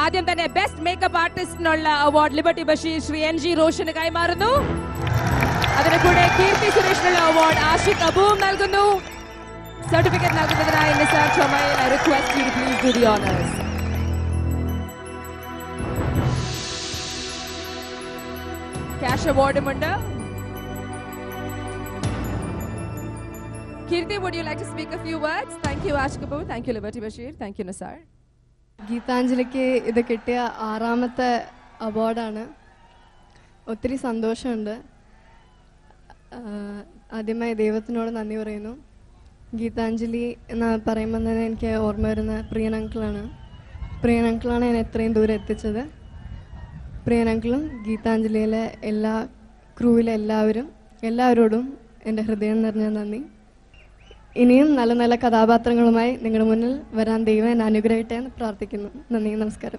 ആദ്യം തന്നെ best makeup ആർട്ടിസ്റ്റിനുള്ള award Liberty Basheer Shri NG റോഷന് കൈമാറുന്നു. അതിന് കൂടെ കീർത്തി സുരേഷിനുള്ള അവാർഡ് ആഷിഖ് അബൂം നൽകുന്നു. സർട്ടിഫിക്കറ്റ് നൽകുന്നതിനായി Nizar Chomail, I request you to please do the honors. Cash അവാർഡുമുണ്ട്. Kirti, would you like to speak a few words? Thank you, Ashik Abu. Thank you, Liberty Bashir. Thank you, Nisar. ഗീതാഞ്ജലിക്ക് ഇത് കിട്ടിയ 6ാമത്തെ അവാർഡാണ്. ഒത്തിരി സന്തോഷമുണ്ട്. ആദ്യമായി ദൈവത്തിനോട് നന്ദി പറയുന്നു. ഗീതാഞ്ജലി എന്ന് പറയുമ്പോൾ തന്നെ എനിക്ക് ഓർമ്മ വരുന്ന പ്രിയൻ അങ്കിളാണ്. പ്രിയൻ അങ്കിളാണ് എന്നെ എത്രയും ദൂരം എത്തിച്ചത്. പ്രിയൻ അങ്കിളും ഗീതാഞ്ജലിയിലെ എല്ലാ ക്രൂവിലെ എല്ലാവരോടും എൻ്റെ ഹൃദയം നിറഞ്ഞ നന്ദി. ഇനിയും നല്ല നല്ല കഥാപാത്രങ്ങളുമായി നിങ്ങളുടെ മുന്നിൽ വരാൻ ദൈവം എന്നെ അനുഗ്രഹിക്കട്ടെ എന്ന് പ്രാർത്ഥിക്കുന്നു. നന്ദി, നമസ്കാരം.